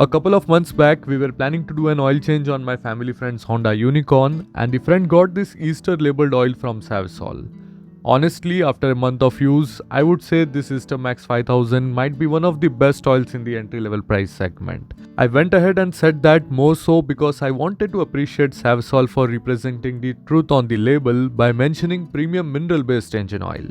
A couple of months back, we were planning to do an oil change on my family friend's Honda Unicorn, and the friend got this Ester labeled oil from Savsol. Honestly, after a month of use, I would say this Ester Max 5000 might be one of the best oils in the entry-level price segment. I went ahead and said that more so because I wanted to appreciate Savsol for representing the truth on the label by mentioning premium mineral-based engine oil.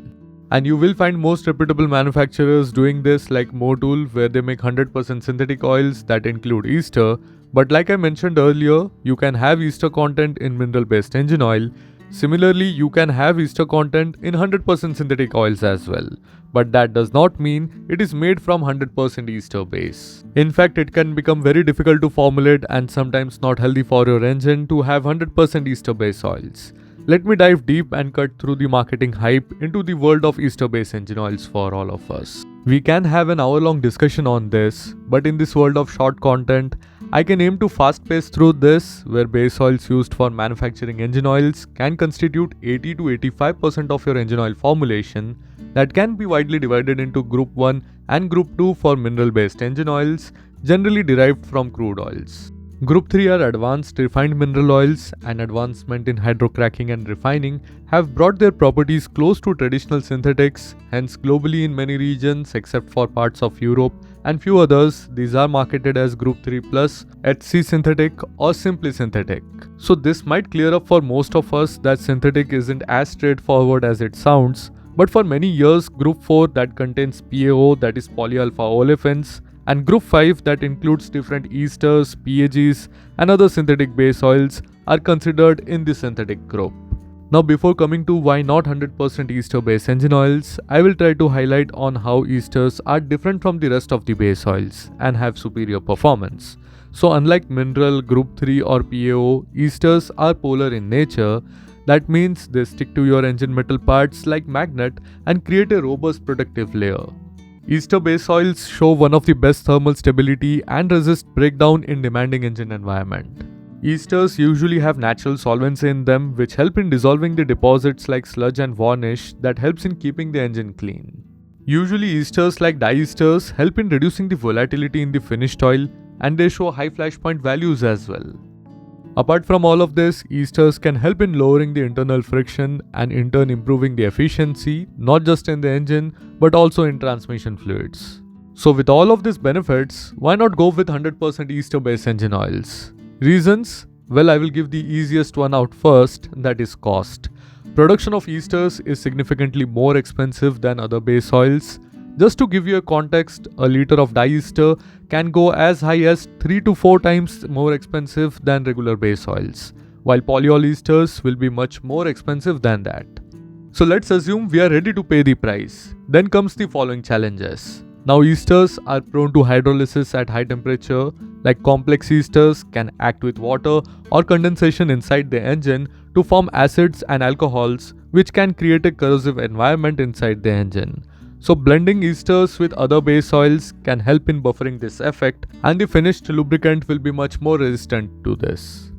And you will find most reputable manufacturers doing this, like Motul, where they make 100% synthetic oils that include ester. But like I mentioned earlier, you can have ester content in mineral-based engine oil. Similarly, you can have ester content in 100% synthetic oils as well. But that does not mean it is made from 100% ester base. In fact, it can become very difficult to formulate and sometimes not healthy for your engine to have 100% ester base oils. Let me dive deep and cut through the marketing hype into the world of ester-based engine oils for all of us. We can have an hour-long discussion on this, but in this world of short content, I can aim to fast-pace through this, where base oils used for manufacturing engine oils can constitute 80 to 85% of your engine oil formulation that can be widely divided into Group 1 and Group 2 for mineral-based engine oils, generally derived from crude oils. Group 3 are advanced refined mineral oils, and advancement in hydrocracking and refining have brought their properties close to traditional synthetics. Hence, globally in many regions except for parts of Europe and few others, these are marketed as Group 3 Plus, HC synthetic or simply synthetic. So this might clear up for most of us that synthetic isn't as straightforward as it sounds, but for many years Group 4 that contains PAO, that is polyalpha olefins, and Group 5 that includes different esters, PAGs and other synthetic base oils are considered in the synthetic group. Now before coming to why not 100% ester based engine oils, I will try to highlight on how esters are different from the rest of the base oils and have superior performance. So unlike mineral, Group 3 or PAO, esters are polar in nature. That means they stick to your engine metal parts like magnet and create a robust protective layer. Ester base oils show one of the best thermal stability and resist breakdown in demanding engine environment. Esters usually have natural solvents in them which help in dissolving the deposits like sludge and varnish that helps in keeping the engine clean. Usually esters like diesters help in reducing the volatility in the finished oil, and they show high flash point values as well. Apart from all of this, esters can help in lowering the internal friction and in turn improving the efficiency, not just in the engine but also in transmission fluids. So with all of these benefits, why not go with 100% ester based engine oils? Reasons? Well, I will give the easiest one out first, that is cost. Production of esters is significantly more expensive than other base oils. Just to give you a context, a liter of diester can go as high as 3 to 4 times more expensive than regular base oils, while polyol esters will be much more expensive than that. So let's assume we are ready to pay the price. Then comes the following challenges. Now esters are prone to hydrolysis at high temperature, like complex esters can act with water or condensation inside the engine to form acids and alcohols, which can create a corrosive environment inside the engine. So blending esters with other base oils can help in buffering this effect, and the finished lubricant will be much more resistant to this.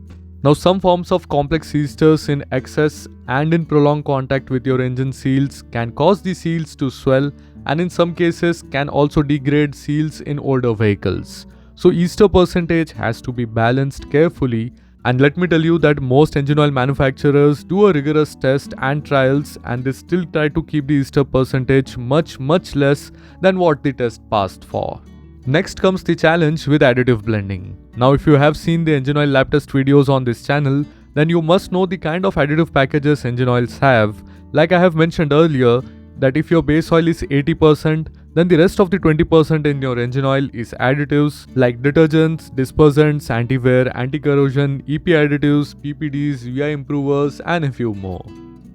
Now some forms of complex esters in excess and in prolonged contact with your engine seals can cause the seals to swell, and in some cases can also degrade seals in older vehicles. So ester percentage has to be balanced carefully. And let me tell you that most engine oil manufacturers do a rigorous test and trials, and they still try to keep the ester percentage much less than what the test passed for. Next comes the challenge with additive blending. Now if you have seen the engine oil lab test videos on this channel, then you must know the kind of additive packages engine oils have. Like I have mentioned earlier, that if your base oil is 80%, then the rest of the 20% in your engine oil is additives like detergents, dispersants, anti-wear, anti-corrosion, EP additives, PPDs, VI improvers and a few more.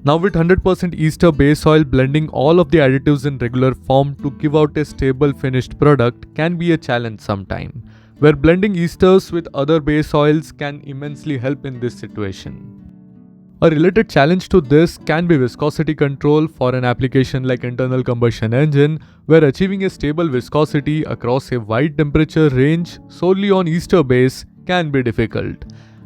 Now with 100% ester base oil, blending all of the additives in regular form to give out a stable finished product can be a challenge sometime, where blending esters with other base oils can immensely help in this situation. A related challenge to this can be viscosity control for an application like internal combustion engine, where achieving a stable viscosity across a wide temperature range solely on ester base can be difficult,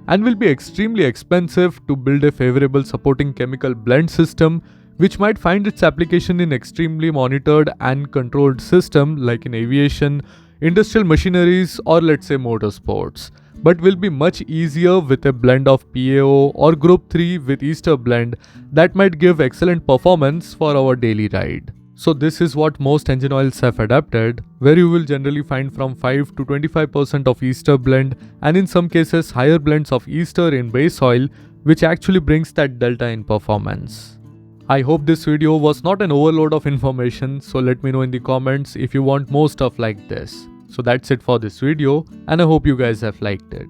and will be extremely expensive to build a favorable supporting chemical blend system, which might find its application in extremely monitored and controlled system like in aviation, industrial machineries, or let's say motorsports, but will be much easier with a blend of PAO or Group 3 with Ester blend that might give excellent performance for our daily ride. So this is what most engine oils have adapted, where you will generally find from 5 to 25% of Ester blend, and in some cases higher blends of Ester in base oil, which actually brings that delta in performance. I hope this video was not an overload of information, so let me know in the comments if you want more stuff like this. So that's it for this video, and I hope you guys have liked it.